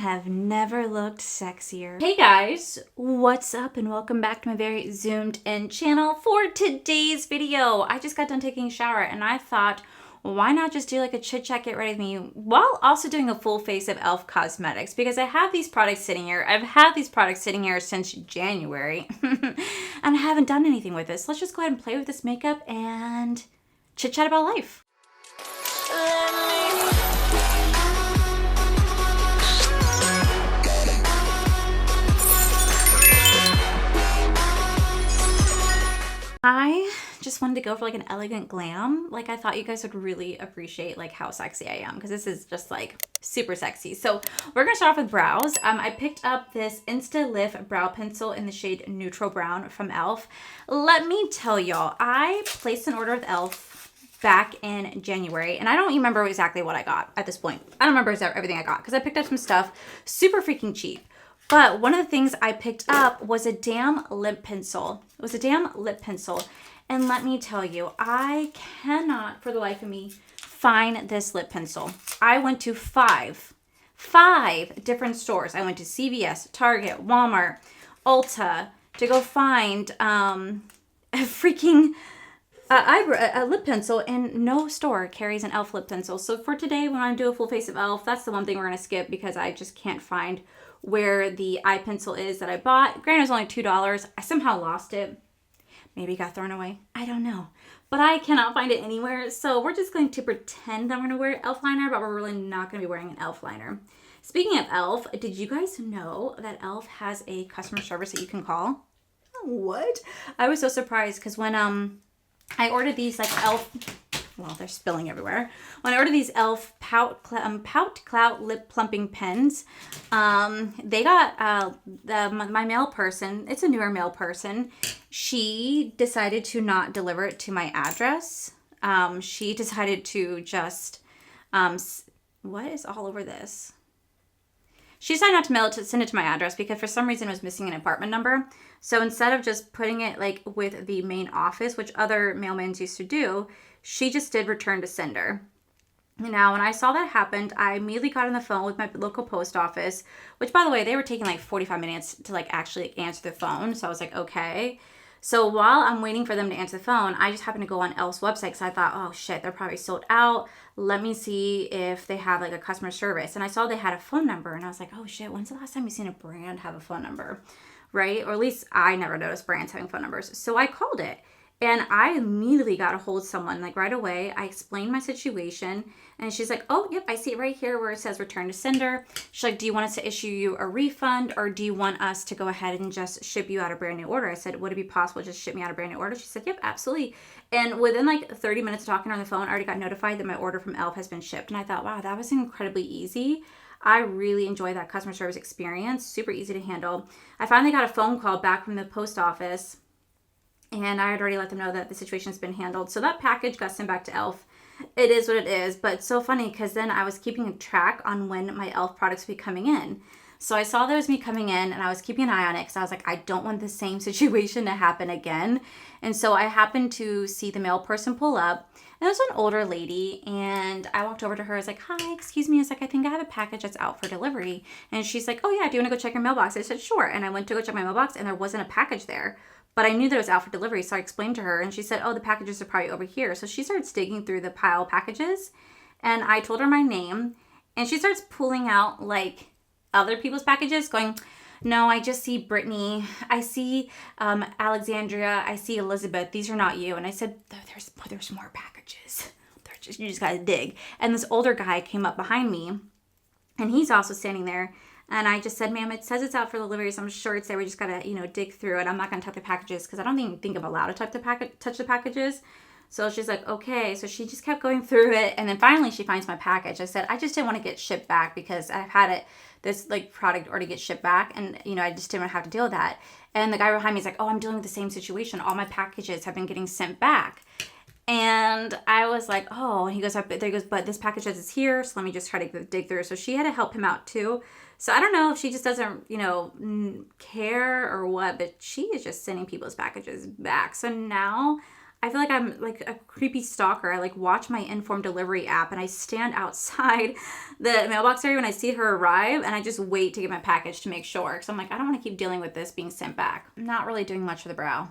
have never looked sexier. Hey guys, what's up and welcome back to my very zoomed in channel. For today's video, I just got done taking a shower and I thought, why not just do like a chit chat, get ready with me, while also doing a full face of e.l.f. cosmetics, because I have these products sitting here. I've had these products sitting here since January and I haven't done anything with this. Let's just go ahead and play with this makeup and chit chat about life. I just wanted to go for like an elegant glam. Like I thought you guys would really appreciate like how sexy I am, because this is just like super sexy. So we're gonna start off with brows. I picked up this Insta Lift brow pencil in the shade Neutral Brown from e.l.f. Let me tell y'all, I placed an order with e.l.f. back in January, and I don't remember exactly what I got at this point. I don't remember everything I got because I picked up some stuff super freaking cheap. But one of the things I picked up was a damn lip pencil. It was a damn lip pencil. And let me tell you, I cannot for the life of me find this lip pencil. I went to five different stores. I went to CVS, Target, Walmart, Ulta to go find a freaking a lip pencil, and no store carries an e.l.f. lip pencil. So for today, when I do a full face of e.l.f., that's the one thing we're going to skip because I just can't find where the eye pencil is that I bought. Granted, it was only $2. I somehow lost it. Maybe it got thrown away. I don't know. But I cannot find it anywhere. So we're just going to pretend that I'm going to wear e.l.f. liner, but we're really not going to be wearing an e.l.f. liner. Speaking of e.l.f., did you guys know that e.l.f. has a customer service that you can call? What? I was so surprised because when I ordered these like e.l.f. Well, they're spilling everywhere. When I ordered these e.l.f. Pout Clout Lip Plumping Pens, they got my mail person. It's a newer mail person. She decided to not deliver it to my address. She decided to just, what is all over this? She decided not to mail it to send it to my address because for some reason it was missing an apartment number. So instead of just putting it like with the main office, which other mailmans used to do, she just did return to sender. Now, when I saw that happened, I immediately got on the phone with my local post office, which by the way, they were taking like 45 minutes to like actually answer the phone. So I was like, okay. So while I'm waiting for them to answer the phone, I just happened to go on e.l.f.'s website because I thought, oh shit, they're probably sold out. Let me see if they have like a customer service. And I saw they had a phone number and I was like, oh shit, when's the last time you seen a brand have a phone number? Right? Or at least I never noticed brands having phone numbers. So I called it. And I immediately got a hold of someone like right away. I explained my situation and she's like, oh, yep, I see it right here where it says return to sender. She's like, do you want us to issue you a refund or do you want us to go ahead and just ship you out a brand new order? I said, would it be possible to just ship me out a brand new order? She said, yep, absolutely. And within like 30 minutes of talking on the phone, I already got notified that my order from e.l.f. has been shipped. And I thought, wow, that was incredibly easy. I really enjoyed that customer service experience. Super easy to handle. I finally got a phone call back from the post office. And I had already let them know that the situation's been handled. So that package got sent back to e.l.f. It is what it is. But it's so funny because then I was keeping a track on when my e.l.f. products would be coming in. So I saw that it was me coming in and I was keeping an eye on it because I was like, I don't want the same situation to happen again. And so I happened to see the mail person pull up. And it was an older lady. And I walked over to her. I was like, hi, excuse me. I was like, I think I have a package that's out for delivery. And she's like, oh yeah, do you want to go check your mailbox? I said, sure. And I went to go check my mailbox and there wasn't a package there. But I knew that it was out for delivery, so I explained to her, and she said, oh, the packages are probably over here. So she starts digging through the pile of packages, and I told her my name, and she starts pulling out, like, other people's packages, going, no, I just see Brittany, I see Alexandria, I see Elizabeth, these are not you. And I said, there's more packages. You just gotta dig. And this older guy came up behind me, and he's also standing there. And I just said, ma'am, it says it's out for delivery, so I'm sure it's there. We just got to, dig through it. I'm not going to touch the packages because I don't even think I'm allowed to touch the packages. So she's like, okay. So she just kept going through it. And then finally she finds my package. I said, I just didn't want to get shipped back because I've had this like product already get shipped back. And, I just didn't want to have to deal with that. And the guy behind me is like, oh, I'm dealing with the same situation. All my packages have been getting sent back. And I was like, oh, and he goes, but this package is here. So let me just try to dig through. So she had to help him out too. So I don't know if she just doesn't, care or what, but she is just sending people's packages back. So now I feel like I'm like a creepy stalker. I like watch my Informed Delivery app and I stand outside the mailbox area when I see her arrive and I just wait to get my package to make sure. Because I'm like, I don't want to keep dealing with this being sent back. I'm not really doing much for the brow.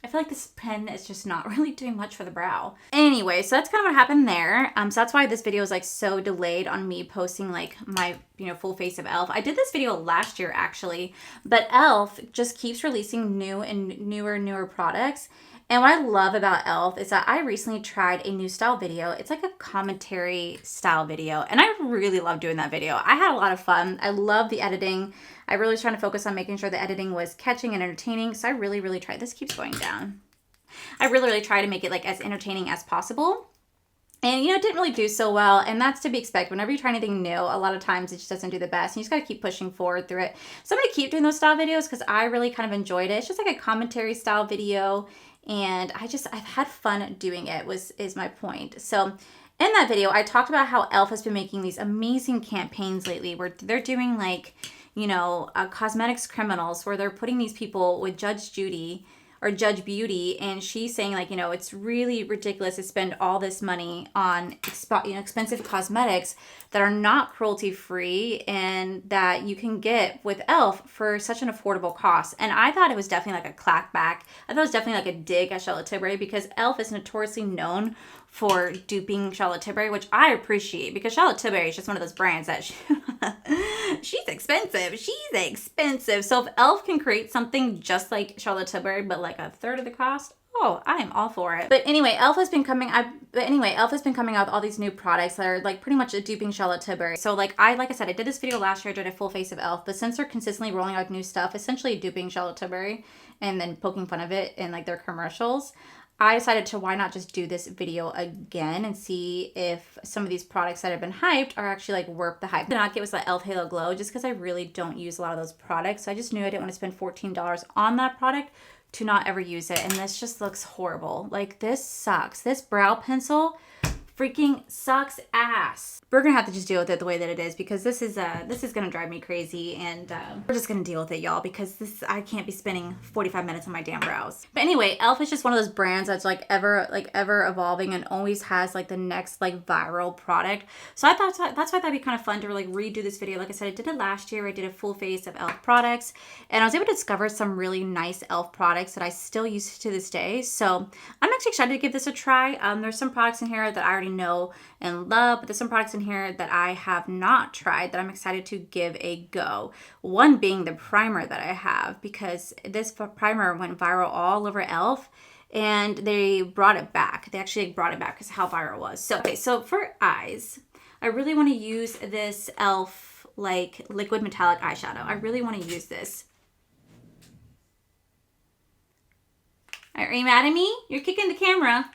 I feel like this pen is just not really doing much for the brow. Anyway, so that's kind of what happened there. So that's why this video is like so delayed on me posting like my, full face of e.l.f. I did this video last year actually, but e.l.f. just keeps releasing new and newer products. And what I love about e.l.f. is that I recently tried a new style video. It's like a commentary style video. And I really love doing that video. I had a lot of fun. I love the editing. I really was trying to focus on making sure the editing was catching and entertaining. So I really tried. This keeps going down. I really try to make it like as entertaining as possible. And, it didn't really do so well. And that's to be expected. Whenever you try anything new, a lot of times it just doesn't do the best. And you just got to keep pushing forward through it. So I'm going to keep doing those style videos because I really kind of enjoyed it. It's just like a commentary style video. And I've had fun doing it is my point. So in that video, I talked about how e.l.f. has been making these amazing campaigns lately where they're doing like, cosmetics criminals where they're putting these people with Judge Judy or Judge Beauty, and she's saying like, it's really ridiculous to spend all this money on expensive cosmetics that are not cruelty free and that you can get with e.l.f. for such an affordable cost. And I thought it was definitely like a clapback. I thought it was definitely like a dig at Charlotte Tilbury because e.l.f. is notoriously known for duping Charlotte Tilbury, which I appreciate because Charlotte Tilbury is just one of those brands that she's expensive. She's expensive. So if e.l.f. can create something just like Charlotte Tilbury, but like a third of the cost, oh, I am all for it. But anyway, e.l.f. has been coming out with all these new products that are like pretty much duping Charlotte Tilbury. So like I said, I did this video last year, I did a full face of e.l.f., but since they're consistently rolling out new stuff, essentially duping Charlotte Tilbury and then poking fun of it in like their commercials, I decided to why not just do this video again and see if some of these products that have been hyped are actually like worth the hype. The not get was the e.l.f. Halo Glow just because I really don't use a lot of those products. So I just knew I didn't want to spend $14 on that product to not ever use it. And this just looks horrible. Like this sucks. This brow pencil freaking sucks ass. We're gonna have to just deal with it the way that it is because this is gonna drive me crazy, and we're just gonna deal with it, y'all, because I can't be spending 45 minutes on my damn brows. But anyway, e.l.f. is just one of those brands that's like ever evolving and always has like the next like viral product. So I thought that's why that'd be kind of fun to like redo this video. Like I said, I did it last year. I did a full face of e.l.f. products, and I was able to discover some really nice e.l.f. products that I still use to this day. So I'm actually excited to give this a try. There's some products in here that I already know and love, but there's some products in here that I have not tried that I'm excited to give a go. One being the primer that I have, because this primer went viral all over e.l.f. and they brought it back. They actually brought it back because of how viral it was. So, okay, so for eyes, I really want to use this e.l.f. like liquid metallic eyeshadow. I really want to use this. Are you mad at me? You're kicking the camera.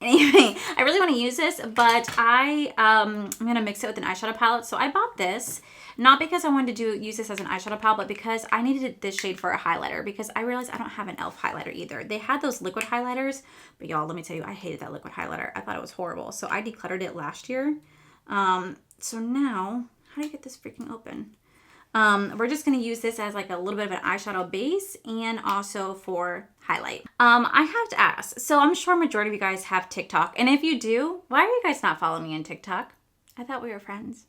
Anyway, I really want to use this, but I'm going to mix it with an eyeshadow palette. So I bought this, not because I wanted to use this as an eyeshadow palette, but because I needed this shade for a highlighter, because I realized I don't have an e.l.f. highlighter either. They had those liquid highlighters, but y'all, let me tell you, I hated that liquid highlighter. I thought it was horrible. So I decluttered it last year. So now, how do I get this freaking open? We're just going to use this as like a little bit of an eyeshadow base and also for highlight. I have to ask, so I'm sure majority of you guys have TikTok, and if you do, why are you guys not following me on TikTok? I thought we were friends.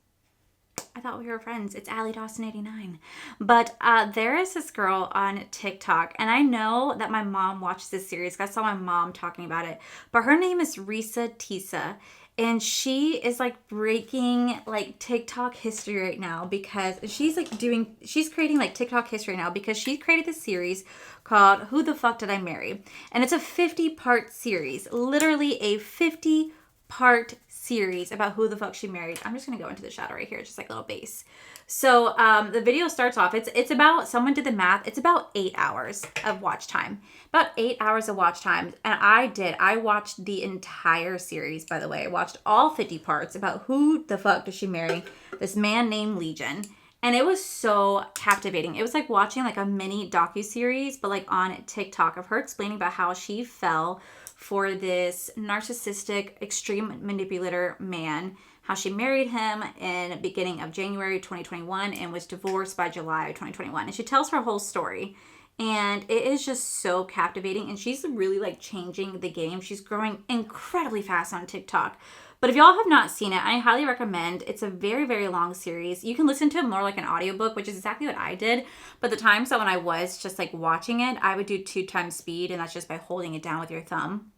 It's Allie Dawson 89. But there is this girl on TikTok, and I know that my mom watches this series. I saw my mom talking about it, but her name is Risa Tisa. And she is like breaking like TikTok history right now because she's creating like TikTok history now because she created this series called Who the Fuck Did I Marry? And it's a 50-part series, literally a 50-part series about who the fuck she married. I'm just going to go into the shadow right here, just like a little base. So the video starts off, it's about, someone did the math, it's about 8 hours of watch time. About 8 hours of watch time. And I watched the entire series, by the way. I watched all 50 parts about who the fuck did she marry this man named Legion. And it was so captivating. It was like watching like a mini docuseries, but like on TikTok, of her explaining about how she fell for this narcissistic, extreme manipulator man, how she married him in the beginning of January 2021 and was divorced by July 2021. And she tells her whole story. And it is just so captivating. And she's really like changing the game. She's growing incredibly fast on TikTok. But if y'all have not seen it, I highly recommend. It's a very, very long series. You can listen to it more like an audiobook, which is exactly what I did. But the times that when I was just like watching it, I would do 2x speed, and that's just by holding it down with your thumb.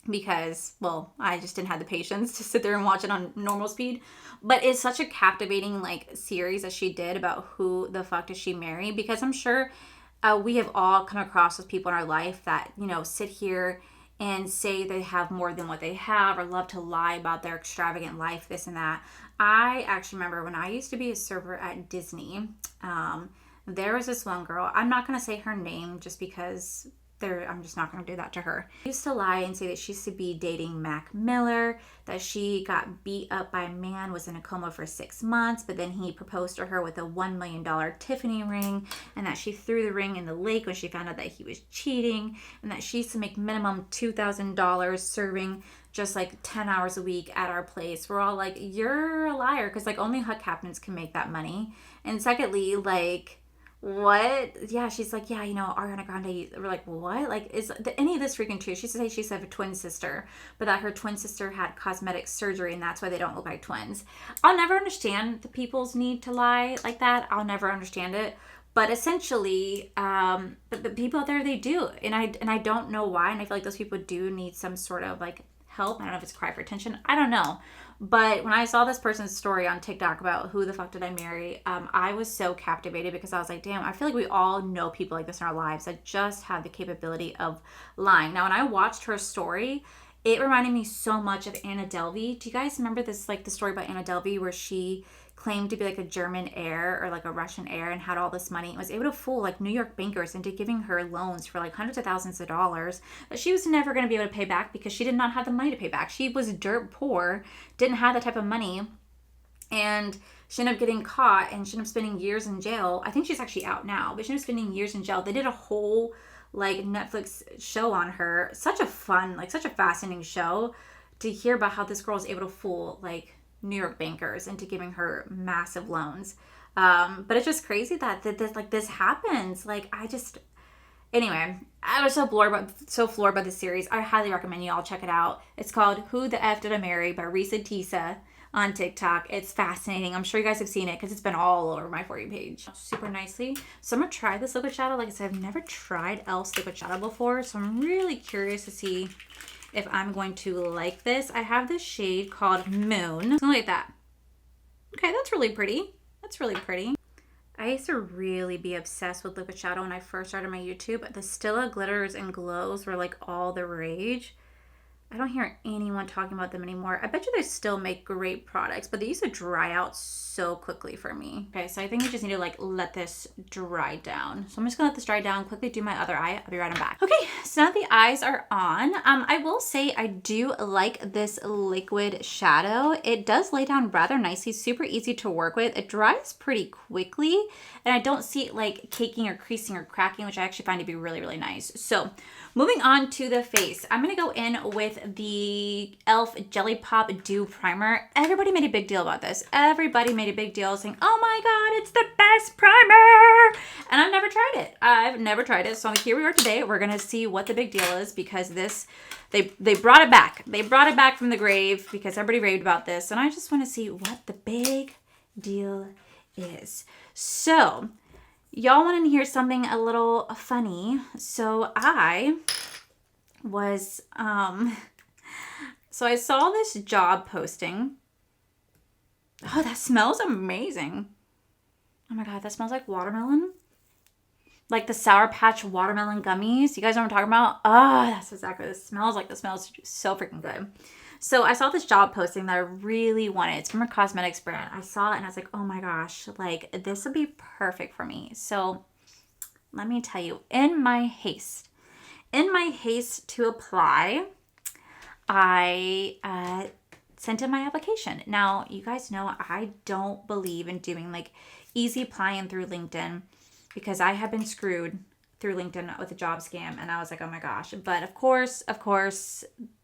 Because, well, I just didn't have the patience to sit there and watch it on normal speed. But it's such a captivating like series that she did about who the fuck does she marry. Because I'm sure we have all come across with people in our life that, you know, sit here and say they have more than what they have, or love to lie about their extravagant life, this and that. I actually remember when I used to be a server at Disney, there was this one girl. I'm not going to say her name just because I'm just not going to do that to her. She used to lie and say that she used to be dating Mac Miller, that she got beat up by a man, was in a coma for 6 months, but then he proposed to her with a $1 million Tiffany ring, and that she threw the ring in the lake when she found out that he was cheating, and that she used to make minimum $2,000 serving just like 10 hours a week at our place. We're all like, you're a liar, because like only HUD captains can make that money. And secondly, like, what? Yeah, she's like, yeah, you know, Ariana Grande. We're like, what? Like, is any of this freaking true? She said she's a twin sister, but that her twin sister had cosmetic surgery, and that's why they don't look like twins. I'll never understand the people's need to lie like that. I'll never understand it. But essentially, but people out there, they do, and I don't know why. And I feel like those people do need some sort of like help. I don't know if it's cry for attention. I don't know. But when I saw this person's story on TikTok about who the fuck did I marry, I was so captivated, because I was like, damn, I feel like we all know people like this in our lives that just have the capability of lying. Now, when I watched her story, it reminded me so much of Anna Delvey. Do you guys remember this, like the story about Anna Delvey, where she claimed to be like a German heir or like a Russian heir and had all this money and was able to fool like New York bankers into giving her loans for like hundreds of thousands of dollars that she was never going to be able to pay back, because she did not have the money to pay back. She was dirt poor, didn't have that type of money, and she ended up getting caught, and she ended up spending years in jail. I think she's actually out now, but she ended up spending years in jail. They did a whole like Netflix show on her. Such a fun, like such a fascinating show to hear about how this girl was able to fool like New York bankers into giving her massive loans. But it's just crazy that this happens. Like, anyway, I was so floored by the series. I highly recommend you all check it out. It's called Who the F Did I Marry by Risa Tisa on TikTok. It's fascinating. I'm sure you guys have seen it because it's been all over my For You page. Super nicely. So I'm going to try this liquid shadow. Like I said, I've never tried Elf's liquid shadow before, so I'm really curious to see if I'm going to like this. I have this shade called Moon. Something like that. Okay, that's really pretty. That's really pretty. I used to really be obsessed with liquid shadow when I first started my YouTube. The Stila glitters and glows were like all the rage. I don't hear anyone talking about them anymore. I bet you they still make great products, but they used to dry out so quickly for me. Okay, so I think we just need to like let this dry down. So I'm just gonna let this dry down, quickly do my other eye. I'll be right back. Okay, so now the eyes are on. I will say I do like this liquid shadow. It does lay down rather nicely, super easy to work with. It dries pretty quickly, and I don't see it like caking or creasing or cracking, which I actually find to be really, really nice. So moving on to the face, I'm going to go in with the e.l.f. Jelly Pop Dew Primer. Everybody made a big deal about this. Everybody made a big deal saying, oh my God, it's the best primer. And I've never tried it. I've never tried it. So here we are today. We're going to see what the big deal is, because this, they brought it back. They brought it back from the grave because everybody raved about this. And I just want to see what the big deal is. So y'all want to hear something a little funny. So I was, so I saw this job posting. Oh, that smells amazing. Oh my God, that smells like watermelon. Like the Sour Patch watermelon gummies. You guys know what I'm talking about? Oh, that's exactly what it smells like. The smells so freaking good. So I saw this job posting that I really wanted. It's from a cosmetics brand. I saw it and I was like, oh my gosh, like this would be perfect for me. So let me tell you, in my haste to apply, I sent in my application. Now, you guys know I don't believe in doing like easy applying through LinkedIn, because I have been screwed through LinkedIn with a job scam, and I was like, oh my gosh. But of course,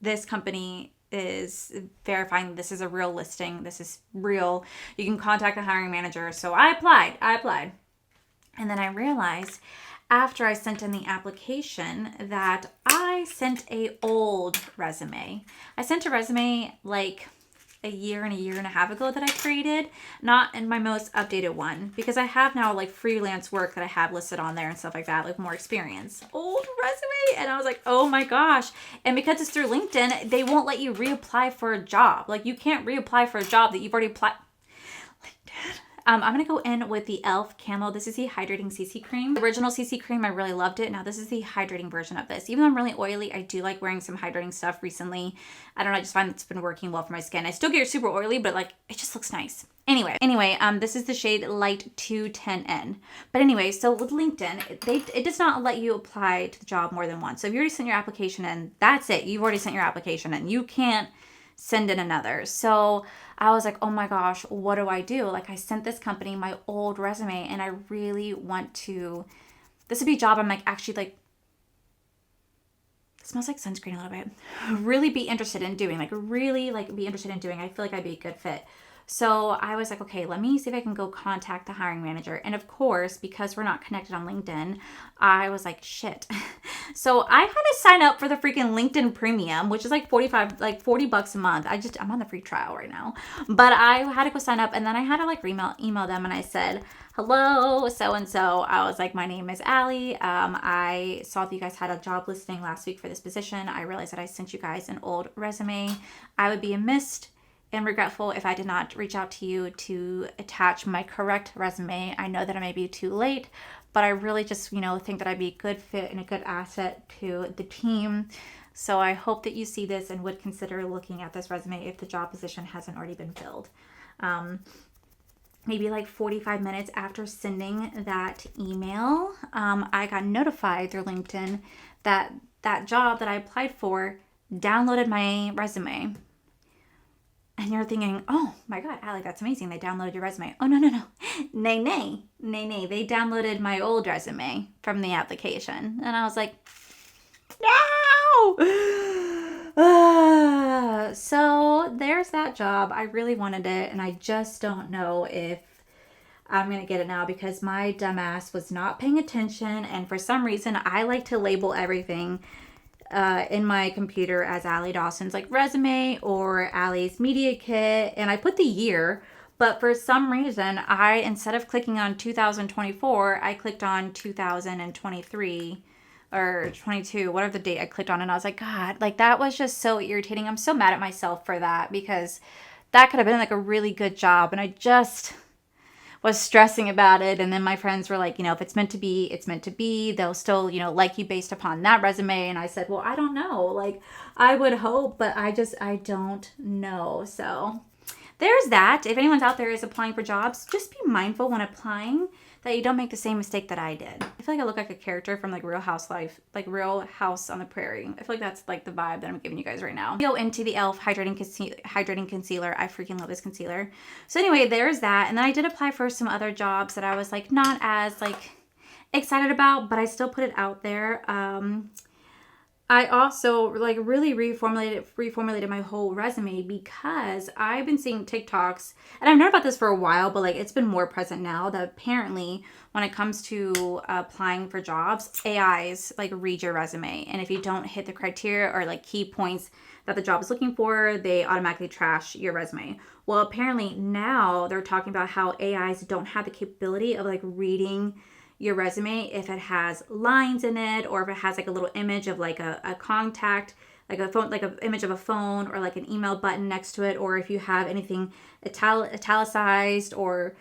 this company is verifying this is a real listing. This is real. You can contact the hiring manager. So I applied. And then I realized after I sent in the application that I sent a old resume. I sent a resume like a year and a half ago that I created, not in my most updated one, because I have now like freelance work that I have listed on there and stuff like that, like more experience. Old resume. And I was like, oh my gosh. And because it's through LinkedIn, they won't let you reapply for a job. Like you can't reapply for a job that you've already applied. LinkedIn. I'm going to go in with the e.l.f. Camo. This is the Hydrating CC Cream. The original CC Cream, I really loved it. Now this is the hydrating version of this. Even though I'm really oily, I do like wearing some hydrating stuff recently. I don't know, I just find it's been working well for my skin. I still get super oily, but like, it just looks nice. Anyway, this is the shade Light 210N. But anyway, so with LinkedIn, it does not let you apply to the job more than once. So if you already sent your application in, that's it. You've already sent your application in. You can't send in another. So I was like, oh my gosh, what do I do? Like I sent this company my old resume and I really want to, this would be a job I'm like actually like, it smells like sunscreen a little bit, really be interested in doing, like really like be interested in doing. I feel like I'd be a good fit. So I was like, okay, let me see if I can go contact the hiring manager. And of course, because we're not connected on LinkedIn, I was like, shit. So I had to sign up for the freaking LinkedIn Premium, which is like $40 a month. I'm on the free trial right now. But I had to go sign up and then I had to like email them and I said, hello, so-and-so. I was like, my name is Allie. I saw that you guys had a job listing last week for this position. I realized that I sent you guys an old resume. I would be amiss and regretful if I did not reach out to you to attach my correct resume. I know that I may be too late, but I really just, think that I'd be a good fit and a good asset to the team. So I hope that you see this and would consider looking at this resume if the job position hasn't already been filled. Maybe like 45 minutes after sending that email, I got notified through LinkedIn that that job that I applied for downloaded my resume. And you're thinking, oh my God, Allie, that's amazing. They downloaded your resume. Oh, no. Nay. They downloaded my old resume from the application. And I was like, no! So there's that job. I really wanted it. And I just don't know if I'm going to get it now because my dumbass was not paying attention. And for some reason, I like to label everything in my computer as Allie Dawson's like resume or Allie's media kit, and I put the year, but for some reason instead of clicking on 2024, I clicked on 2023 or 22, whatever the date I clicked on, and I was like, God, like that was just so irritating. I'm so mad at myself for that because that could have been like a really good job, and I just was stressing about it. And then my friends were like, if it's meant to be, it's meant to be. They'll still, like you based upon that resume. And I said, well, I don't know. Like, I would hope, but I don't know. So there's that. If anyone's out there is applying for jobs, just be mindful when applying that you don't make the same mistake that I did. I feel like I look like a character from like Real Housewife, like Real House on the Prairie. I feel like that's like the vibe that I'm giving you guys right now. Go into the e.l.f. Hydrating Concealer. I freaking love this concealer. So anyway, there's that. And then I did apply for some other jobs that I was like not as like excited about, but I still put it out there. I also like really reformulated my whole resume because I've been seeing TikToks, and I've known about this for a while, but like it's been more present now that apparently when it comes to applying for jobs, AIs like read your resume, and if you don't hit the criteria or like key points that the job is looking for, they automatically trash your resume. Well, apparently now they're talking about how AIs don't have the capability of like reading your resume if it has lines in it, or if it has like a little image of like a contact, like a phone, like an image of a phone, or like an email button next to it, or if you have anything italicized or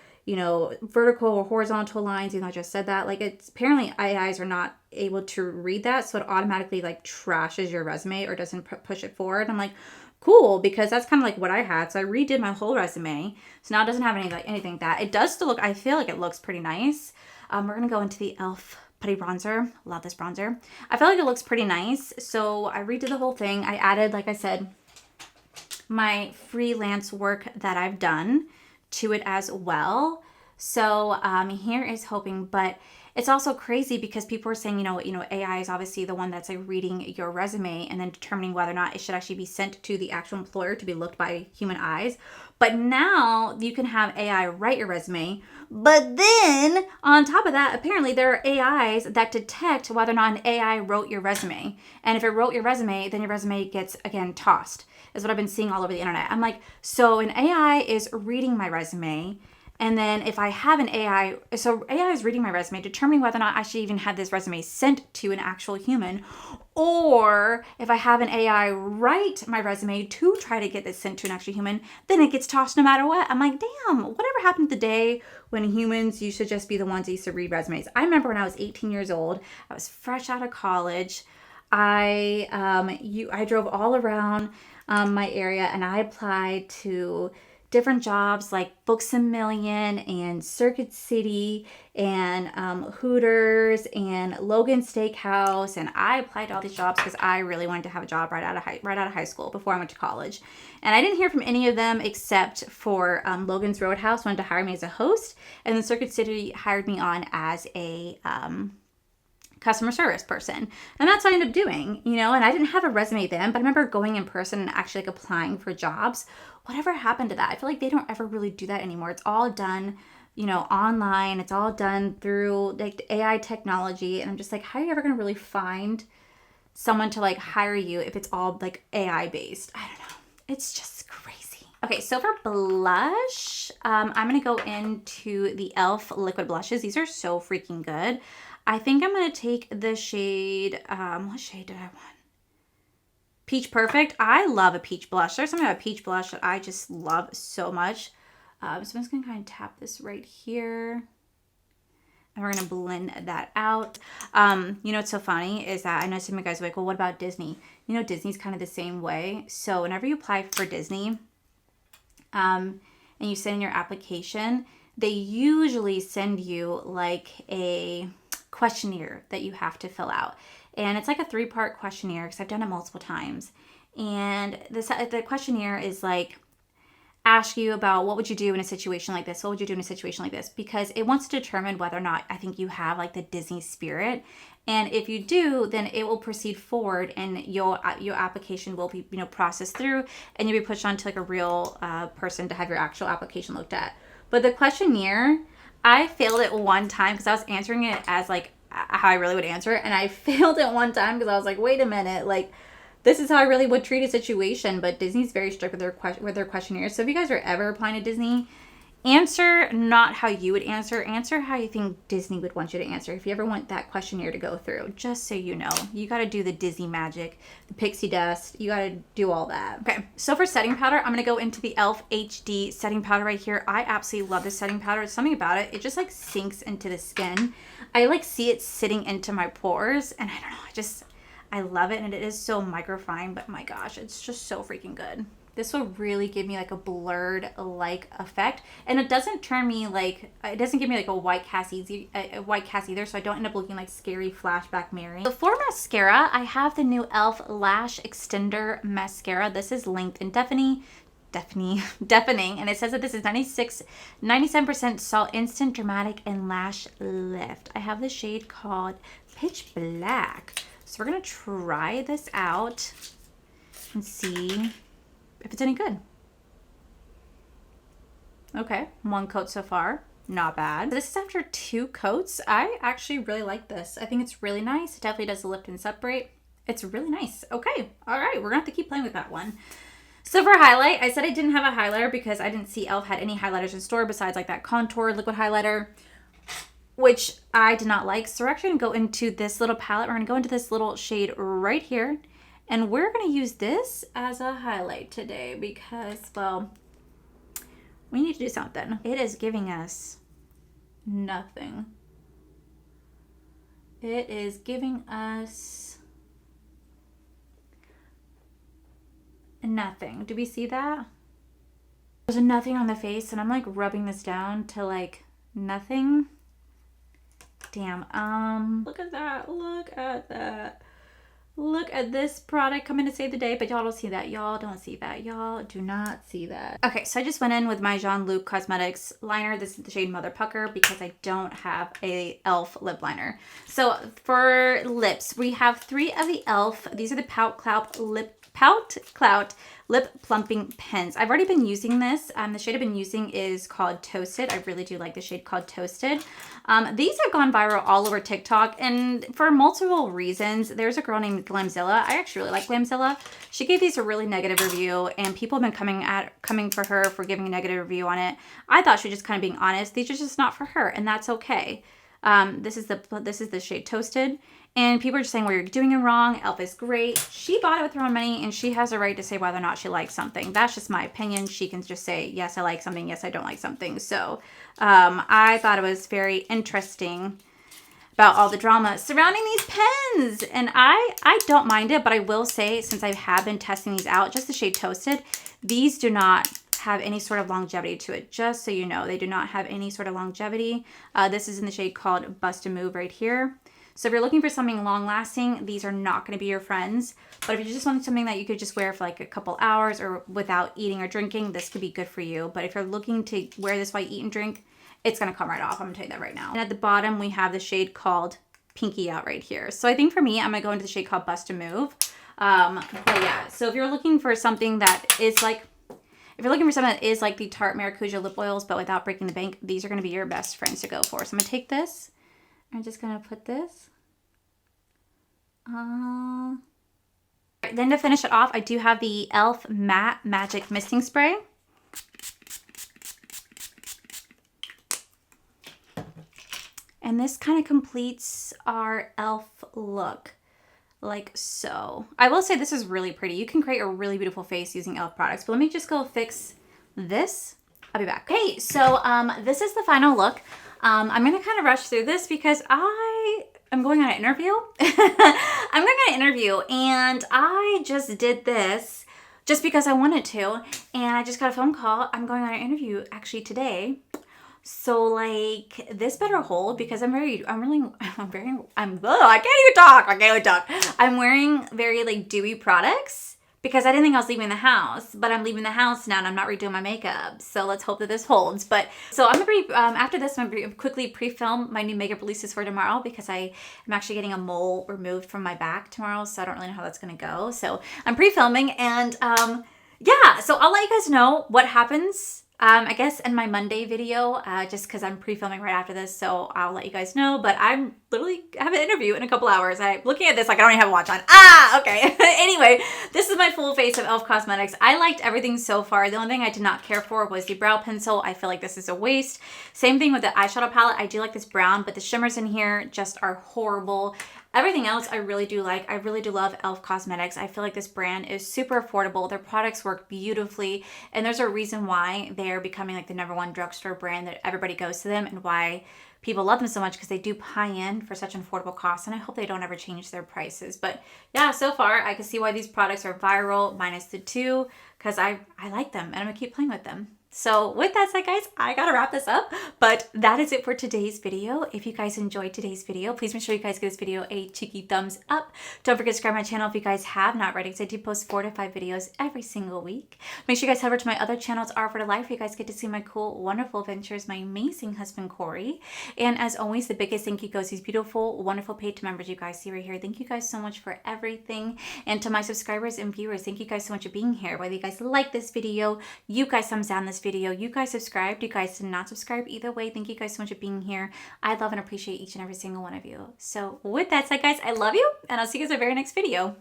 vertical or horizontal lines. I just said that. Like it's apparently AIs are not able to read that, so it automatically like trashes your resume or doesn't push it forward. I'm like, cool, because that's kind of like what I had. So I redid my whole resume, so now it doesn't have anything like that. It does still look. I feel like it looks pretty nice. We're going to go into the e.l.f. Putty Bronzer. Love this bronzer. I feel like it looks pretty nice. So I redid the whole thing. I added, like I said, my freelance work that I've done to it as well. So here is hoping, but it's also crazy because people are saying, AI is obviously the one that's like reading your resume and then determining whether or not it should actually be sent to the actual employer to be looked by human eyes. But now you can have AI write your resume, But then on top of that, apparently there are AIs that detect whether or not an AI wrote your resume. And if it wrote your resume, then your resume gets, again, tossed, is what I've been seeing all over the internet. I'm like, so an AI is reading my resume. And then if I have an AI, so AI is reading my resume, determining whether or not I should even have this resume sent to an actual human. Or if I have an AI write my resume to try to get this sent to an actual human, then it gets tossed no matter what. I'm like, damn, whatever happened to the day when humans used to just be the ones that used to read resumes? I remember when I was 18 years old, I was fresh out of college. I drove all around my area and I applied to different jobs like Books a Million and Circuit City and Hooters and Logan Steakhouse. And I applied to all these jobs because I really wanted to have a job right out of high school before I went to college. And I didn't hear from any of them except for Logan's Roadhouse wanted to hire me as a host. And then Circuit City hired me on as a customer service person. And that's what I ended up doing, you know, and I didn't have a resume then, but I remember going in person and actually like applying for jobs. Whatever happened to that? I feel like they don't ever really do that anymore. It's all done, you know, online. It's all done through like the AI technology. And I'm just like, how are you ever going to really find someone to like hire you if it's all like AI based? I don't know. It's just crazy. Okay, so for blush, I'm going to go into the e.l.f. liquid blushes. These are so freaking good. I think I'm going to take the shade, what shade did I want? Peach Perfect. I love a peach blush. There's something about peach blush that I just love so much. So I'm just going to kind of tap this right here. And we're going to blend that out. You know what's so funny is that I know some of you guys are like, well, what about Disney? You know, Disney's kind of the same way. So whenever you apply for Disney and you send in your application, they usually send you like a questionnaire that you have to fill out. And it's like a 3-part questionnaire because I've done it multiple times. And the questionnaire is like, ask you about what would you do in a situation like this? What would you do in a situation like this? Because it wants to determine whether or not I think you have like the Disney spirit. And if you do, then it will proceed forward and your application will be, you know, processed through and you'll be pushed on to like a real person to have your actual application looked at. But the questionnaire, I failed it one time because I was answering it as like how I really would answer it. And I failed it one time because I was like, wait a minute, like this is how I really would treat a situation. But Disney's very strict with their questionnaires. So if you guys are ever applying to Disney, answer not how you would answer how you think Disney would want you to answer if you ever want that questionnaire to go through, just so you know. You got to do the Disney magic, the pixie dust, you got to do all that. Okay, so for setting powder, I'm going to go into the e.l.f. HD setting powder right here. I absolutely love this setting powder. There's something about it, it just like sinks into the skin. I like see it sitting into my pores and I don't know, I love it and it is so microfine, but my gosh, it's just so freaking good. This will really give me like a blurred like effect. And it doesn't turn me like, it doesn't give me like a white cast either. So I don't end up looking like scary flashback Mary. So for mascara, I have the new e.l.f. Lash Extender Mascara. This is Length and Deafening. And it says that this is 97% salt, instant, dramatic, and lash lift. I have the shade called Pitch Black. So we're going to try this out and see if it's any good. Okay, 1 coat so far. Not bad. This is after 2 coats. I actually really like this. I think it's really nice. It definitely does the lift and separate. It's really nice. Okay, all right. We're going to have to keep playing with that one. So for highlight, I said I didn't have a highlighter because I didn't see e.l.f. had any highlighters in store besides like that contour liquid highlighter, which I did not like. So we're actually going to go into this little palette. We're going to go into this little shade right here. And we're going to use this as a highlight today because, well, we need to do something. It is giving us nothing. It is giving us nothing. Do we see that? There's a nothing on the face and I'm like rubbing this down to like nothing. Damn. Look at that. Look at that. Look at this product coming to save the day, but y'all don't see that. Y'all don't see that. Y'all do not see that. Okay, so I just went in with my Jean-Luc Cosmetics liner. This is the shade Mother Pucker because I don't have a e.l.f. lip liner. So for lips, we have 3 of the e.l.f. These are the Pout Clout lip Pout Clout Lip Plumping Pens. I've already been using this. The shade I've been using is called Toasted. I really do like the shade called Toasted. These have gone viral all over TikTok, and for multiple reasons. There's a girl named Glamzilla. I actually really like Glamzilla. She gave these a really negative review, and people have been coming for her for giving a negative review on it. I thought she was just kind of being honest. These are just not for her, and that's okay. This is the shade Toasted. And people are just saying, well, you're doing it wrong. e.l.f. is great. She bought it with her own money, and she has a right to say whether or not she likes something. That's just my opinion. She can just say, yes, I like something. Yes, I don't like something. So I thought it was very interesting about all the drama surrounding these pens. And I don't mind it, but I will say, since I have been testing these out, just the shade Toasted, these do not have any sort of longevity to it. Just so you know, they do not have any sort of longevity. This is in the shade called Bust a Move right here. So if you're looking for something long lasting, these are not going to be your friends. But if you just want something that you could just wear for like a couple hours or without eating or drinking, this could be good for you. But if you're looking to wear this while you eat and drink, it's going to come right off. I'm going to tell you that right now. And at the bottom, we have the shade called Pinky Out right here. So I think for me, I'm going to go into the shade called Bust a Move. But yeah, so if you're looking for something that is like, if you're looking for something that is like the Tarte Maracuja lip oils, but without breaking the bank, these are going to be your best friends to go for. So I'm going to take this. I'm just going to put this. Then to finish it off, I do have the e.l.f. Matte Magic Misting Spray. And this kind of completes our e.l.f. look. Like so. I will say this is really pretty. You can create a really beautiful face using e.l.f. products. But let me just go fix this. I'll be back. Okay, so this is the final look. I'm going to kind of rush through this because I'm going on an interview. I'm going on an interview, and I just did this just because I wanted to. And I just got a phone call. I'm going on an interview actually today. So like this better hold because I can't even talk. I'm wearing very like dewy products because I didn't think I was leaving the house, but I'm leaving the house now and I'm not redoing my makeup. So let's hope that this holds. But so I'm gonna be, after this, I'm gonna quickly pre-film my new makeup releases for tomorrow because I am actually getting a mole removed from my back tomorrow. So I don't really know how that's gonna go. So I'm pre-filming and yeah, so I'll let you guys know what happens. I guess in my Monday video, just because I'm pre-filming right after this, so I'll let you guys know. But I'm literally have an interview in a couple hours. I'm looking at this like I don't even have a watch on. Okay. Anyway, this is my full face of e.l.f. Cosmetics. I liked everything so far. The only thing I did not care for was the brow pencil. I feel like this is a waste. Same thing with the eyeshadow palette. I do like this brown, but the shimmers in here just are horrible. Everything else I really do like. I really do love e.l.f. Cosmetics. I feel like this brand is super affordable. Their products work beautifully, and there's a reason why they're becoming like the #1 drugstore brand that everybody goes to them and why people love them so much because they do high end for such an affordable cost, and I hope they don't ever change their prices. But yeah, so far I can see why these products are viral minus the 2 because I like them and I'm gonna keep playing with them. So with that said, guys, I gotta wrap this up, but that is it for today's video. If you guys enjoyed today's video, please make sure you guys give this video a cheeky thumbs up. Don't forget to subscribe to my channel if you guys have not already, because I do post 4 to 5 videos every single week. Make sure you guys head over to my other channels, R for the Life, where you guys get to see my cool, wonderful adventures, my amazing husband, Corey. And as always, the biggest thank you goes to these beautiful, wonderful paid members you guys see right here. Thank you guys so much for everything. And to my subscribers and viewers, thank you guys so much for being here. Whether you guys like this video, you guys thumbs down this video, you guys subscribed, you guys did not subscribe, either way, thank you guys so much for being here. I love and appreciate each and every single one of you. So with that said, guys, I love you, and I'll see you guys in my very next video.